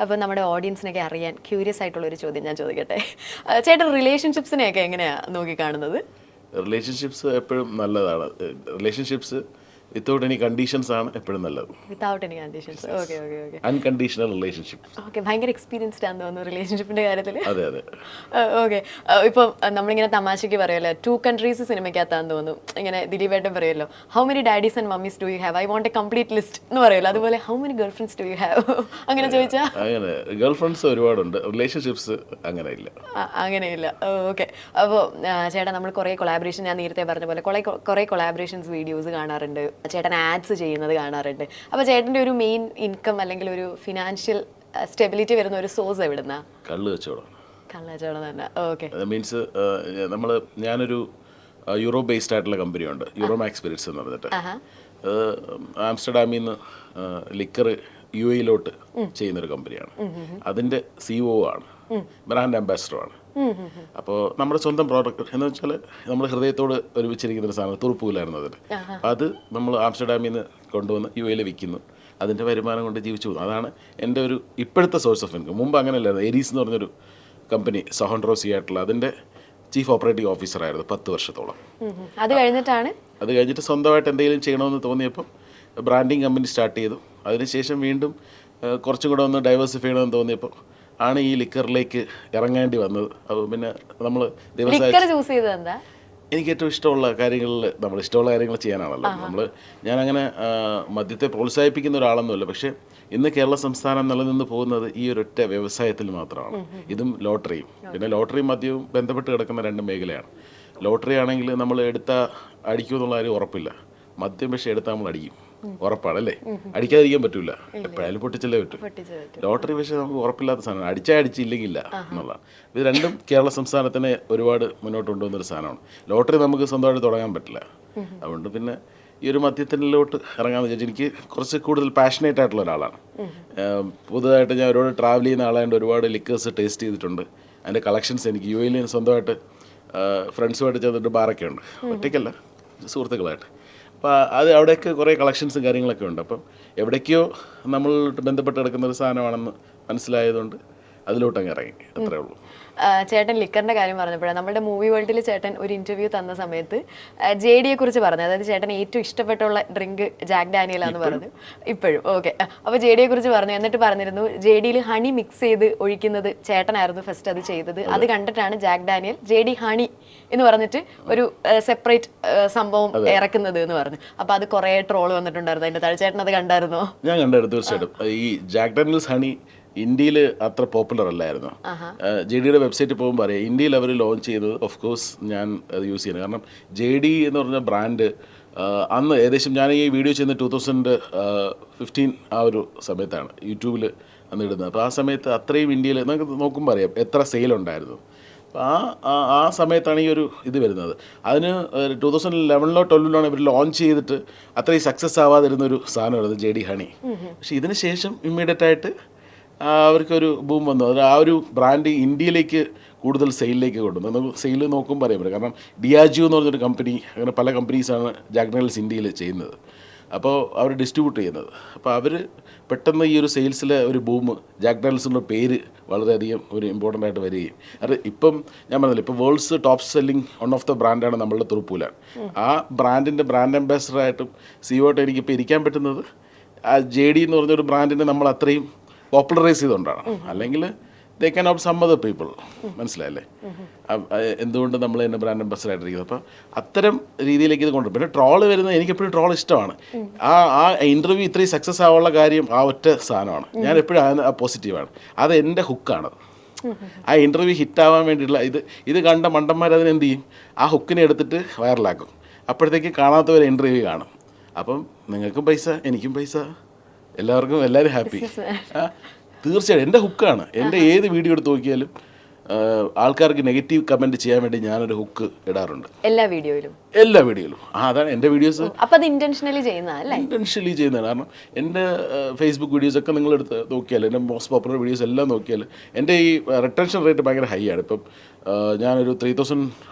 അപ്പോൾ നമ്മുടെ ഓഡിയൻസിനൊക്കെ അറിയാൻ ക്യൂരിയസ് ആയിട്ടുള്ളൊരു ചോദ്യം ഞാൻ ചോദിക്കട്ടെ. ചേട്ടൻ റിലേഷൻഷിപ്സിനെയൊക്കെ എങ്ങനെയാണ് നോക്കിക്കാണുന്നത്? റിലേഷൻഷിപ്സ് എപ്പോഴും നല്ലതാണ്. റിലേഷൻഷിപ്സ് വിത്തൗട്ട് എനി കണ്ടീഷൻസ് ആണ് എപ്പോഴും നല്ലത്. Without any conditions. Okay okay okay. Unconditional relationship. Okay, ഭയങ്കര എക്സ്പീരിയൻസ്ഡ് ആണെന്ന് തോന്നുന്നു റിലേഷൻഷിപ്പിൻ്റെ കാര്യത്തിൽ. അതെ അതെ. ഓക്കെ, ഇപ്പം നമ്മളിങ്ങനെ തമാശയ്ക്ക് പറയുമല്ലോ, 2 countries സിനിമയ്ക്കകത്താന്ന് തോന്നുന്നു. ഇങ്ങനെ ദിലീപേട്ടൻ പറയുമല്ലോ, how many daddy's and mummies do you have, I won't A complete list എന്ന് പറയുമല്ലോ. അതുപോലെ how many girl friends do you have അങ്ങനെ ചോദിച്ചാൽ? അങ്ങനെ ഗേൾ ഫ്രണ്ട്സ് ഒരുപാടുണ്ട്, റിലേഷൻഷിപ്സ് അങ്ങനെ ഇല്ല. അങ്ങനെയില്ല. ഓക്കെ. അപ്പോൾ ചേട്ടാ, നമ്മൾ കുറേ കൊളാബറേഷൻ, ഞാൻ നേരത്തെ പറഞ്ഞ പോലെ കുറേ കൊളാബറേഷൻസ് വീഡിയോസ് കാണാറുണ്ട്, ചേട്ടൻ ആഡ്സ് ചെയ്യുന്നത് കാണാറുണ്ട്. അപ്പോൾ ചേട്ടൻ്റെ ഒരു മെയിൻ ഇൻകം അല്ലെങ്കിൽ ഒരു ഫിനാൻഷ്യൽ സ്റ്റെബിലിറ്റി വരുന്ന ഒരു സോഴ്സ് എവിടുന്നാ? കള്ള് കച്ചവടം. കള്ള് കച്ചവടം തന്നെ. ഓക്കെ. മീൻസ് ഞാനൊരു യൂറോ ബേസ്ഡ് ആയിട്ടുള്ള കമ്പനിയുണ്ട്, യൂറോമാക്സ് സ്പിരിറ്റ്സ് എന്ന് പറഞ്ഞിട്ട്. ആംസ്റ്റർഡാമിൽ നിന്ന് ലിക്കർ UAE ചെയ്യുന്നൊരു കമ്പനിയാണ്. അതിൻ്റെ CEO ആണ്, ബ്രാൻഡ് അംബാസിഡറാണ്. അപ്പോൾ നമ്മുടെ സ്വന്തം പ്രോഡക്റ്റ് എന്ന് വെച്ചാൽ നമ്മൾ ഹൃദയത്തോട് ഒരുമിച്ചിരിക്കുന്ന ഒരു സാധനം, തുറുപ്പൂലായിരുന്നു അതിന്. അത് നമ്മൾ ആംസ്റ്റർഡാമിൽ നിന്ന് കൊണ്ടുവന്ന് UAE വിൽക്കുന്നു, അതിൻ്റെ വരുമാനം കൊണ്ട് ജീവിച്ചു പോകുന്നു. അതാണ് എൻ്റെ ഒരു ഇപ്പോഴത്തെ സോഴ്സ് ഓഫ് ഇൻകം. മുമ്പ് അങ്ങനെയല്ലായിരുന്നു. എരീസ് എന്ന് പറഞ്ഞൊരു കമ്പനി, സഹോൺഡ്രോസി ആയിട്ടുള്ള, അതിൻ്റെ ചീഫ് ഓപ്പറേറ്റിംഗ് ഓഫീസറായിരുന്നു 10 വർഷത്തോളം. അത് കഴിഞ്ഞിട്ട് സ്വന്തമായിട്ട് എന്തെങ്കിലും ചെയ്യണമെന്ന് തോന്നിയപ്പം ബ്രാൻഡിങ് കമ്പനി സ്റ്റാർട്ട് ചെയ്തു. അതിനുശേഷം വീണ്ടും കുറച്ചും കൂടെ ഒന്ന് ഡൈവേഴ്സിഫൈ ചെയ്യണമെന്ന് തോന്നിയപ്പോൾ ആണ് ഈ ലിക്കറിലേക്ക് ഇറങ്ങേണ്ടി വന്നത്. അപ്പോൾ പിന്നെ നമ്മൾ എനിക്ക് ഏറ്റവും ഇഷ്ടമുള്ള കാര്യങ്ങൾ ചെയ്യാനാണല്ലോ. ഞാനങ്ങനെ മദ്യത്തെ പ്രോത്സാഹിപ്പിക്കുന്ന ഒരാളൊന്നുമില്ല. പക്ഷേ ഇന്ന് കേരള സംസ്ഥാനം നിലനിന്ന് പോകുന്നത് ഈ ഒരൊറ്റ വ്യവസായത്തിൽ മാത്രമാണ്. ഇതും ലോട്ടറിയും. പിന്നെ ലോട്ടറിയും മദ്യവും ബന്ധപ്പെട്ട് കിടക്കുന്ന 2 മേഖലയാണ്. ലോട്ടറി ആണെങ്കിൽ നമ്മൾ അടിക്കുമെന്നുള്ള കാര്യം ഉറപ്പില്ല. മദ്യം പക്ഷേ എടുത്താൽ നമ്മൾ അടിക്കും, ഉറപ്പാണല്ലേ. അടിക്കാതിരിക്കാൻ പറ്റില്ല, എപ്പോഴായാലും പൊട്ടിച്ചല്ലേ പറ്റും. ലോട്ടറി പക്ഷേ നമുക്ക് ഉറപ്പില്ലാത്ത സാധനമാണ്, അടിച്ചില്ലെങ്കില്ല എന്നുള്ളതാണ്. ഇത് രണ്ടും കേരള സംസ്ഥാനത്തിനെ ഒരുപാട് മുന്നോട്ട് കൊണ്ടുവന്നൊരു സാധനമാണ്. ലോട്ടറി നമുക്ക് സ്വന്തമായിട്ട് തുടങ്ങാൻ പറ്റില്ല. അതുകൊണ്ട് പിന്നെ ഈ ഒരു മദ്യത്തിലോട്ട് ഇറങ്ങാമെന്ന് വിചാരിച്ചു. എനിക്ക് കുറച്ച് കൂടുതൽ പാഷനേറ്റ് ആയിട്ടുള്ള ഒരാളാണ്. പുതുതായിട്ട് ഞാൻ ഒരുപാട് ട്രാവൽ ചെയ്യുന്ന ആളായതുകൊണ്ട് ഒരുപാട് ലിക്കേഴ്സ് ടേസ്റ്റ് ചെയ്തിട്ടുണ്ട്. അതിൻ്റെ കളക്ഷൻസ് എനിക്ക് UAE സ്വന്തമായിട്ട് ഫ്രണ്ട്സുമായിട്ട് ചേർന്നിട്ട് ബാറൊക്കെ ഉണ്ട്, ഒറ്റയ്ക്കല്ല സുഹൃത്തുക്കളായിട്ട്. അപ്പോൾ അവിടെയൊക്കെ കുറേ കളക്ഷൻസും കാര്യങ്ങളൊക്കെ ഉണ്ട്. അപ്പം എവിടേക്കോ നമ്മൾ ബന്ധപ്പെട്ട് കിടക്കുന്ന ഒരു സാധനമാണെന്ന് മനസ്സിലായതുകൊണ്ട് അതിലോട്ടങ്ങ് ഇറങ്ങി, അത്രേ ഉള്ളൂ. ചേട്ടൻ ലിക്കറിൻ്റെ കാര്യം പറഞ്ഞപ്പോഴാണ്, നമ്മുടെ മൂവി വേൾഡിൽ ചേട്ടൻ ഒരു ഇൻ്റർവ്യൂ തന്ന സമയത്ത് JD കുറിച്ച് പറഞ്ഞു. അതായത് ചേട്ടൻ ഏറ്റവും ഇഷ്ടപ്പെട്ടുള്ള ഡ്രിങ്ക് ജാക്ക് ഡാനിയലാന്ന് പറഞ്ഞു. ഇപ്പോഴും ഓക്കെ. അപ്പോൾ JD കുറിച്ച് പറഞ്ഞു. എന്നിട്ട് പറഞ്ഞിരുന്നു JD ഹണി മിക്സ് ചെയ്ത് ഒഴിക്കുന്നത് ചേട്ടനായിരുന്നു ഫസ്റ്റ് അത് ചെയ്തത്. അത് കണ്ടിട്ടാണ് ജാക്ക് ഡാനിയൽ JD ഹണി എന്ന് പറഞ്ഞിട്ട് ഒരു സെപ്പറേറ്റ് സംഭവം ഇറക്കുന്നത് എന്ന് പറഞ്ഞു. അപ്പോൾ അത് കുറേ ട്രോൾ വന്നിട്ടുണ്ടായിരുന്നു അതിൻ്റെ താഴെ. ചേട്ടൻ അത് കണ്ടായിരുന്നോ? ഞാൻ കണ്ടായിരുന്നു, തീർച്ചയായിട്ടും. ഈ ജാക്ക് ഡാനിയൽസ് ഹണി ഇന്ത്യയിൽ അത്ര പോപ്പുലർ അല്ലായിരുന്നു. JD വെബ്സൈറ്റിൽ പോകുമ്പോൾ അറിയാം, ഇന്ത്യയിൽ അവർ ലോഞ്ച് ചെയ്തത് ഓഫ് കോഴ്സ് ഞാൻ അത് യൂസ് ചെയ്യുന്നത്. കാരണം JD എന്ന് പറഞ്ഞ ബ്രാൻഡ് അന്ന് ഏകദേശം ഞാൻ ഈ വീഡിയോ ചെയ്യുന്ന 2015 ആ ഒരു സമയത്താണ് യൂട്യൂബിൽ അന്ന് ഇടുന്നത്. അപ്പോൾ ആ സമയത്ത് അത്രയും ഇന്ത്യയിൽ നമുക്ക് നോക്കുമ്പോൾ അറിയാം എത്ര സെയിലുണ്ടായിരുന്നു. അപ്പോൾ ആ സമയത്താണ് ഈ ഒരു ഇത് വരുന്നത്. അതിന് 2011-ലോ 12-ലോ ഇവർ ലോഞ്ച് ചെയ്തിട്ട് അത്രയും സക്സസ് ആവാതിരുന്നൊരു സാധനമായിരുന്നു JD ഹണി. പക്ഷേ ഇതിന് ശേഷം ഇമ്മീഡിയറ്റ് ആയിട്ട് അവർക്കൊരു ബൂം വന്നു. അത് ആ ഒരു ബ്രാൻഡ് ഇന്ത്യയിലേക്ക് കൂടുതൽ സെയിലിലേക്ക് കൊണ്ടുവന്നു. നമുക്ക് സെയിൽ നോക്കുമ്പോൾ അറിയാൻ പറ്റും. കാരണം ഡിയാജിയോ എന്ന് പറഞ്ഞൊരു കമ്പനി, അങ്ങനെ പല കമ്പനീസാണ് ജാക്ക് ഡാനിയൽസ് ഇന്ത്യയിൽ ചെയ്യുന്നത്. അപ്പോൾ അവർ ഡിസ്ട്രിബ്യൂട്ട് ചെയ്യുന്നത്. അപ്പോൾ അവർ പെട്ടെന്ന് ഈ ഒരു സെയിൽസിലെ ഒരു ബൂം, ജാക്ക് ഡാനിയൽസിൻ്റെ പേര് വളരെയധികം ഒരു ഇമ്പോർട്ടൻ്റ് ആയിട്ട് വരികയും, അത് ഇപ്പം ഞാൻ പറഞ്ഞില്ല, ഇപ്പോൾ world's top selling one of the ബ്രാൻഡാണ് നമ്മളുടെ തുറുപ്പൂലാൻ. ആ ബ്രാൻഡിൻ്റെ ബ്രാൻഡ് അംബാസിഡറായിട്ടും CEO ആയിട്ടും എനിക്കിപ്പോൾ ഇരിക്കാൻ പറ്റുന്നത് ആ JD എന്ന് പറഞ്ഞൊരു ബ്രാൻഡിനെ നമ്മൾ അത്രയും പോപ്പുലറൈസ് ചെയ്തുകൊണ്ടാണ്. അല്ലെങ്കിൽ they can out some other people. മനസ്സിലായല്ലേ എന്തുകൊണ്ട് നമ്മൾ തന്നെ ബ്രാൻഡ് അംബാസിഡർ ആയിട്ടിരിക്കുന്നത്. അപ്പോൾ അത്തരം രീതിയിലേക്ക് ഇത് കൊണ്ടുവരും. പിന്നെ ട്രോള് വരുന്നത് എനിക്കെപ്പോഴും ട്രോൾ ഇഷ്ടമാണ്. ആ ഇൻ്റർവ്യൂ ഇത്രയും സക്സസ് ആവാനുള്ള കാര്യം ആ ഒറ്റ സാധനമാണ്. ഞാൻ എപ്പോഴും ആ പോസിറ്റീവാണ്. അത് എൻ്റെ ഹുക്കാണ്. ആ ഇൻ്റർവ്യൂ ഹിറ്റാവാൻ വേണ്ടിയിട്ടുള്ള ഇത് കണ്ട മണ്ടന്മാർ അതിനെന്ത് ചെയ്യും, ആ ഹുക്കിനെ എടുത്തിട്ട് വൈറലാക്കും. അപ്പോഴത്തേക്ക് കാണാത്തവരെ ഇൻ്റർവ്യൂ കാണും. അപ്പം നിങ്ങൾക്കും പൈസ, എനിക്കും പൈസ, എല്ലാവരും ഹാപ്പി. തീർച്ചയായും എൻ്റെ ഹുക്കാണ്. എൻ്റെ ഏത് വീഡിയോ എടുത്ത് നോക്കിയാലും ആൾക്കാർക്ക് നെഗറ്റീവ് കമൻറ്റ് ചെയ്യാൻ വേണ്ടി ഞാനൊരു ഹുക്ക് ഇടാറുണ്ട് എല്ലാ വീഡിയോയിലും. അതാണ് എൻ്റെ വീഡിയോസ്. അപ്പോൾ അത് ഇൻറ്റൻഷനലി ചെയ്യുന്നതാണ്. കാരണം എൻ്റെ ഫേസ്ബുക്ക് വീഡിയോസൊക്കെ നിങ്ങളെടുത്ത് നോക്കിയാൽ, എൻ്റെ മോസ്റ്റ് പോപ്പുലർ വീഡിയോസ് എല്ലാം നോക്കിയാൽ എൻ്റെ ഈ റിട്ടൻഷൻ റേറ്റ് ഭയങ്കര ഹൈ ആണ്. ഇപ്പം ഞാനൊരു 3000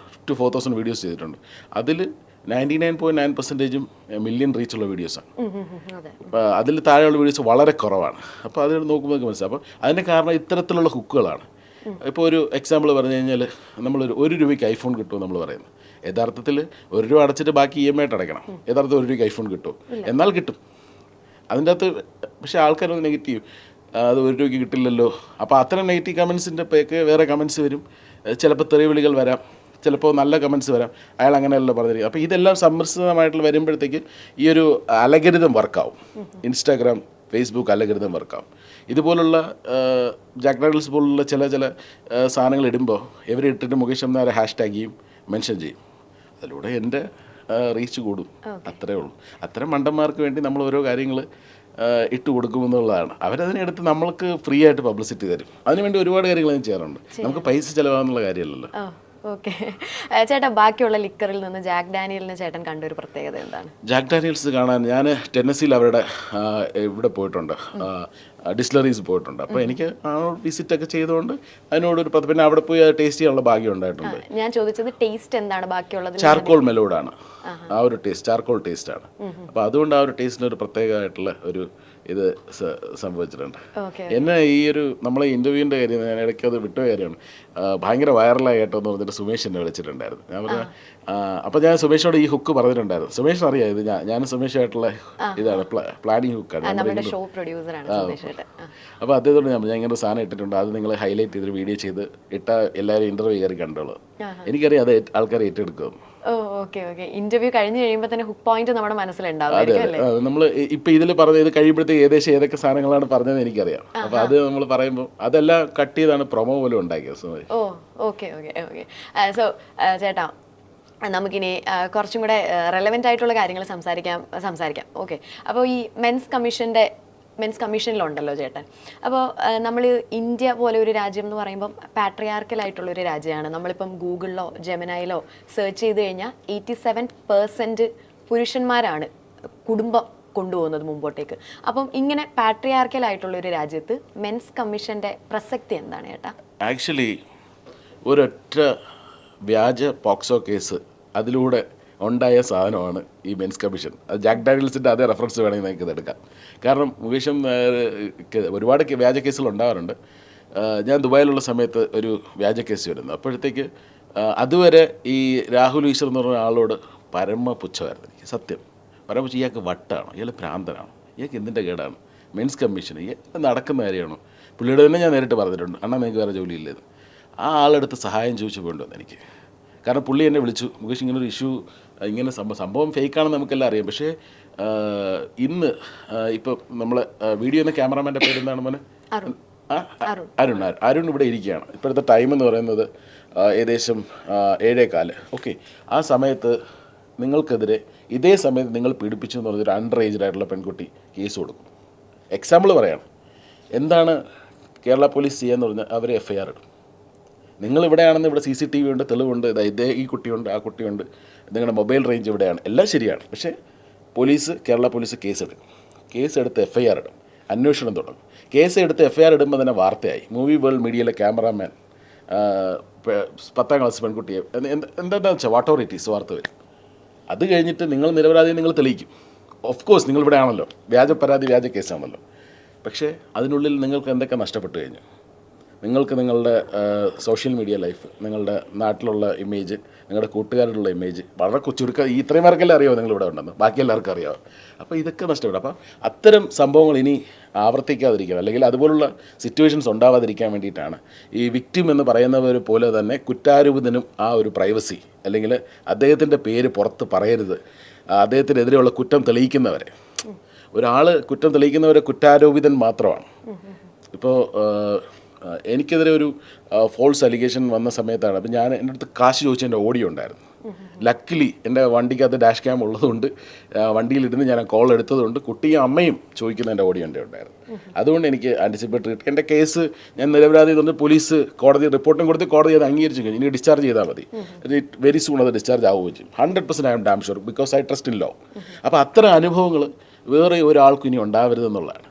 to 4000 വീഡിയോസ് ചെയ്തിട്ടുണ്ട്. അതിൽ 99.9% മില്യൺ റീച്ചുള്ള വീഡിയോസാണ്. അതെ. അതിൽ താഴെയുള്ള വീഡിയോസ് വളരെ കുറവാണ്. അപ്പോൾ അത് നോക്കുമ്പോൾ നമുക്ക് മനസ്സിലാവും. അപ്പോൾ അതിൻ്റെ കാരണം ഇത്തരത്തിലുള്ള ഹുക്കുകളാണ്. ഇപ്പോൾ ഒരു എക്സാമ്പിൾ പറഞ്ഞു കഴിഞ്ഞാൽ നമ്മളൊരു ₹1 ഐഫോൺ കിട്ടുമോ നമ്മൾ പറയുന്നത്. യഥാർത്ഥത്തിൽ ₹1 അടച്ചിട്ട് ബാക്കി EMI ആയിട്ട് അടയ്ക്കണം. യഥാർത്ഥത്തിൽ ₹1 ഐഫോൺ കിട്ടുമോ? എന്നാൽ കിട്ടും. അതിൻ്റെ അകത്ത് പക്ഷേ ആൾക്കാരൊന്ന് നെഗറ്റീവ്, അത് ₹1 കിട്ടില്ലല്ലോ. അപ്പോൾ അത്തരം നെഗറ്റീവ് കമൻസിൻ്റെ പേക്ക് വേറെ കമൻസ് വരും. ചിലപ്പോൾ തെറിവിളികൾ വരാം, ചിലപ്പോൾ നല്ല കമൻസ് വരാം. അയാൾ അങ്ങനെയല്ല പറഞ്ഞിരിക്കും. അപ്പോൾ ഇതെല്ലാം സമ്മിശ്രിതമായിട്ടുള്ള വരുമ്പോഴത്തേക്ക് ഈ ഒരു അലഗരിതം വർക്കാവും. Instagram, Facebook അലഗരിതം വർക്കാവും. ഇതുപോലുള്ള ജാക്ക് ഡാനിയൽസ് പോലുള്ള ചില സാധനങ്ങൾ ഇടുമ്പോൾ ഇവരിട്ടിട്ട് മുകേഷ് അമ്നാരെ #ടാഗ് ചെയ്യും, മെൻഷൻ ചെയ്യും. അതിലൂടെ എൻ്റെ റീച്ച് കൂടും. അത്രേ ഉള്ളൂ. അത്തരം മണ്ടന്മാർക്ക് വേണ്ടി നമ്മൾ ഓരോ കാര്യങ്ങൾ ഇട്ട് കൊടുക്കുമെന്നുള്ളതാണ്. അവരതിനെടുത്ത് നമ്മൾക്ക് ഫ്രീ ആയിട്ട് പബ്ലിസിറ്റി തരും. അതിനുവേണ്ടി ഒരുപാട് കാര്യങ്ങൾ ഞാൻ ചെയ്യാറുണ്ട്. നമുക്ക് പൈസ ചിലവാകുന്നുള്ള കാര്യമല്ലല്ലോ. ഓക്കെ. ചേട്ടാ, ബാക്കിയുള്ള ലിക്കറിൽ നിന്ന് ജാക്ക് ഡാനിയലിനെ ചേട്ടൻ കണ്ടൊരു പ്രത്യേകത എന്താണ്? ജാക്ക് ഡാനിയൽസ് കാണാൻ ഞാൻ ടെന്നസിയിൽ അവരുടെ ഇവിടെ പോയിട്ടുണ്ട്, ഡിസ്റ്റിലറീസ് പോയിട്ടുണ്ട്. അപ്പോൾ എനിക്ക് വിസിറ്റൊക്കെ ചെയ്തുകൊണ്ട് അതിനോടൊരു പിന്നെ അവിടെ പോയി ടേസ്റ്റ് ചെയ്യാനുള്ള ഭാഗ്യം ഉണ്ടായിട്ടുണ്ട്. ഞാൻ ചോദിച്ചത് ടേസ്റ്റ് എന്താണ് ബാക്കിയുള്ളത്? ചാർക്കോൾ മെലോഡാണ് ആ ഒരു ടേസ്റ്റ്, ചാർക്കോൾ ടേസ്റ്റാണ്. അപ്പോൾ അതുകൊണ്ട് ആ ഒരു ടേസ്റ്റിന് ഒരു പ്രത്യേകമായിട്ടുള്ള ഒരു ഇത് സംഭവിച്ചിട്ടുണ്ട്. എന്നെ ഈ ഒരു നമ്മളെ ഇൻ്റർവ്യൂവിൻ്റെ കാര്യം ഞാൻ ഇടയ്ക്ക് അത് വിട്ട കാര്യമാണ്. ഭയങ്കര വൈറലായി കേട്ടോ എന്ന് പറഞ്ഞിട്ട് സുമേഷ് എന്നെ വിളിച്ചിട്ടുണ്ടായിരുന്നു. ഞാൻ പറഞ്ഞു, അപ്പോൾ ഞാൻ സുമേഷിനോട് ഈ ഹുക്ക് പറഞ്ഞിട്ടുണ്ടായിരുന്നു. സുമേഷിന് അറിയാം ഇത് ഞാൻ സുമേഷായിട്ടുള്ള ഇതാണ് പ്ലാനിങ് ഹുക്കാണ്. അപ്പോൾ അദ്ദേഹത്തോട് ഞാൻ ഇങ്ങനെ സാധനം ഇട്ടിട്ടുണ്ട്, അത് നിങ്ങൾ ഹൈലൈറ്റ് ചെയ്തൊരു വീഡിയോ ചെയ്ത് ഇട്ടാൽ എല്ലാവരും ഇൻ്റർവ്യൂ കയറി കണ്ടോളൂ. എനിക്കറിയാം അത് ആൾക്കാർ ഏറ്റെടുക്കും. ഇന്റർവ്യൂ കഴിഞ്ഞ് കഴിയുമ്പോൾ തന്നെ ഹുക്ക് പോയിന്റ് നമ്മുടെ മനസ്സിലുണ്ടാവും. നമ്മൾ ഇപ്പൊ ഇതിൽ പറഞ്ഞ ഇത് കഴിയുമ്പോഴത്തേക്ക് ഏകദേശം ഏതൊക്കെ സാധനങ്ങളാണ് പറഞ്ഞത് എനിക്കറിയാം. അപ്പൊ അത് നമ്മൾ പറയുമ്പോൾ അതെല്ലാം കട്ട് ചെയ്താണ് പ്രൊമോ പോലും ഉണ്ടാക്കിയത്. സോ ചേട്ടാ, നമുക്കിനി കുറച്ചും കൂടെ റെലവെന്റ് ആയിട്ടുള്ള കാര്യങ്ങൾ സംസാരിക്കാം. ഓക്കെ. അപ്പോൾ ഈ മെൻസ് കമ്മീഷനിലുണ്ടല്ലോ ചേട്ടൻ. അപ്പോൾ നമ്മൾ ഇന്ത്യ പോലെ ഒരു രാജ്യം എന്ന് പറയുമ്പം പാട്രിയാർക്കലായിട്ടുള്ളൊരു രാജ്യമാണ്. നമ്മളിപ്പം ഗൂഗിളിലോ ജെമിനയിലോ സെർച്ച് ചെയ്ത് കഴിഞ്ഞാൽ 87% പുരുഷന്മാരാണ് കുടുംബം കൊണ്ടുപോകുന്നത് മുമ്പോട്ടേക്ക്. അപ്പം ഇങ്ങനെ പാട്രിയാർക്കലായിട്ടുള്ളൊരു രാജ്യത്ത് മെൻസ് കമ്മീഷൻ്റെ പ്രസക്തി എന്താണ് ചേട്ടാ? ആക്ച്വലി ഒരൊറ്റ വ്യാജ പോക്സോ കേസ് അതിലൂടെ ഉണ്ടായ സാധനമാണ് ഈ മെൻസ് കമ്മീഷൻ. അത് ജാക്ക് ഡാനിയൽസിൻ്റെ അതേ റെഫറൻസ് വേണമെങ്കിൽ നിങ്ങൾക്ക് ഇതെടുക്കാം. കാരണം മുകേഷും ഒരുപാട് വ്യാജ കേസുകൾ ഉണ്ടാവാറുണ്ട്. ഞാൻ ദുബായിലുള്ള സമയത്ത് ഒരു വ്യാജ കേസ് വരുന്നു. അപ്പോഴത്തേക്ക് അതുവരെ ഈ രാഹുൽ ഈശ്വർ എന്ന് പറഞ്ഞ ആളോട് പരമപുച്ഛമായിരുന്നു എനിക്ക്. സത്യം പരമപുച്ഛം. ഇയാൾക്ക് വട്ടാണ്, ഇയാൾ ഭ്രാന്തനാണ്, ഇയാൾക്ക് എന്തിൻ്റെ കേടാണ് മെൻസ് കമ്മീഷൻ, ഇയാൾക്ക് നടക്കുന്ന കാര്യമാണോ? പുള്ളിയോട് തന്നെ ഞാൻ നേരിട്ട് പറഞ്ഞിട്ടുണ്ട്, അണ്ണാ നിങ്ങൾക്ക് വേറെ ജോലിയില്ലെന്ന്. ആ ആളെടുത്ത് സഹായം ചോദിച്ചു കൊണ്ടുവന്നു എനിക്ക്. കാരണം പുള്ളി എന്നെ വിളിച്ചു, മുകേഷ് ഇങ്ങനൊരു ഇഷ്യൂ, ഇങ്ങനെ സംഭവം ഫേക്കാണെന്ന് നമുക്കെല്ലാം അറിയാം. പക്ഷേ ഇന്ന് ഇപ്പോൾ നമ്മൾ വീഡിയോ എന്ന ക്യാമറാമാൻ്റെ പേര് എന്താണ് മോനെ? അരുൺ ഇവിടെ ഇരിക്കുകയാണ്. ഇപ്പോഴത്തെ ടൈം എന്ന് പറയുന്നത് ഏകദേശം 7:15. ഓക്കെ. ആ സമയത്ത് നിങ്ങൾക്കെതിരെ ഇതേ സമയത്ത് നിങ്ങൾ പീഡിപ്പിച്ചു എന്ന് പറഞ്ഞൊരു അണ്ടർ ഏജ്ഡ് ആയിട്ടുള്ള പെൺകുട്ടി കേസ് കൊടുക്കും. എക്സാമ്പിൾ പറയാണ്. എന്താണ് കേരള പോലീസ് ചെയ്യാന്ന് പറഞ്ഞാൽ അവർ FIR ഇടും. നിങ്ങളിവിടെയാണെന്ന് ഇവിടെ CCTV ഉണ്ട്, തെളിവുണ്ട്, ഇതേ ഈ കുട്ടിയുണ്ട്, ആ കുട്ടിയുണ്ട്, നിങ്ങളുടെ മൊബൈൽ റേഞ്ച് ഇവിടെയാണ്, എല്ലാം ശരിയാണ്. പക്ഷേ കേരള പോലീസ് കേസെടുത്ത് FIR ഇടും, അന്വേഷണം തുടങ്ങും. കേസെടുത്ത് FIR ഇടുമ്പോൾ തന്നെ വാർത്തയായി. മൂവി വേൾഡ് മീഡിയയിലെ ക്യാമറാമാൻ 10ാം ക്ലാസ് പെൺകുട്ടിയെ എന്താണെന്ന് വെച്ചാൽ വാട്ട് ഇറ്റ് ഈസ് വാർത്ത വരും. അത് കഴിഞ്ഞിട്ട് നിങ്ങൾ നിരപരാധിയെ നിങ്ങൾ തെളിയിക്കും. ഓഫ് കോഴ്സ് നിങ്ങളിവിടെ ആണല്ലോ, വ്യാജ പരാതി വ്യാജ കേസാണല്ലോ. പക്ഷേ അതിനുള്ളിൽ നിങ്ങൾക്ക് എന്തൊക്കെ നഷ്ടപ്പെട്ടു കഴിഞ്ഞു? നിങ്ങൾക്ക് നിങ്ങളുടെ സോഷ്യൽ മീഡിയ ലൈഫ്, നിങ്ങളുടെ നാട്ടിലുള്ള ഇമേജ്, നിങ്ങളുടെ കൂട്ടുകാരുടെ ഇമേജ് വളരെ ചുരുക്കം ഇത്രയും പേർക്കെല്ലാം അറിയാമോ നിങ്ങളിവിടെ ഉണ്ടെന്ന്, ബാക്കി എല്ലാവർക്കും അറിയാമോ. അപ്പോൾ ഇതൊക്കെ നഷ്ടപ്പെടും. അപ്പോൾ അത്തരം സംഭവങ്ങൾ ഇനി ആവർത്തിക്കാതിരിക്കാൻ, അല്ലെങ്കിൽ അതുപോലുള്ള സിറ്റുവേഷൻസ് ഉണ്ടാവാതിരിക്കാൻ വേണ്ടിയിട്ടാണ് ഈ വിക്ടിം എന്ന് പറയുന്നവർ പോലെ തന്നെ കുറ്റാരോപിതനും ആ ഒരു പ്രൈവസി, അല്ലെങ്കിൽ അദ്ദേഹത്തിൻ്റെ പേര് പുറത്ത് പറയരുത്, അദ്ദേഹത്തിനെതിരെയുള്ള കുറ്റം തെളിയിക്കുന്നവരെ. ഒരാൾ കുറ്റം തെളിയിക്കുന്നവരെ കുറ്റാരോപിതൻ മാത്രമാണ്. ഇപ്പോൾ എനിക്കെതിരെ ഒരു ഫോൾസ് അലിഗേഷൻ വന്ന സമയത്താണ്. അപ്പോൾ ഞാൻ എൻ്റെ അടുത്ത് കാശ് ചോദിച്ചതിൻ്റെ ഓഡിയോ ഉണ്ടായിരുന്നു. ലക്കിലി എൻ്റെ വണ്ടിക്കകത്ത് ഡാഷ് ക്യാം ഉള്ളതുകൊണ്ട് വണ്ടിയിലിരുന്ന് ഞാൻ കോൾ എടുത്തതുകൊണ്ട് കുട്ടിയും അമ്മയും ചോദിക്കുന്നതിൻ്റെ ഓഡിയോ എൻ്റെ ഉണ്ടായിരുന്നു. അതുകൊണ്ട് എനിക്ക് ആൻറ്റിസിപ്പേറ്റ് കിട്ടി. എൻ്റെ കേസ് ഞാൻ നിരപരാധി ഇതുകൊണ്ട് പോലീസ് കോടതി റിപ്പോർട്ടും കൊടുത്ത് കോടതി അത് അംഗീകരിച്ചു കഴിഞ്ഞു. ഇനി ഡിസ്ചാർജ് ചെയ്താൽ മതി. വെരി സൂൺ അത് ഡിസ്ചാർജ് ആവുകയും ചെയ്യും. 100% I M dam sure because I trust in law. അപ്പോൾ അത്തരം അനുഭവങ്ങൾ വേറെ ഒരാൾക്കും ഇനി ഉണ്ടാവരുതെന്നുള്ളതാണ്.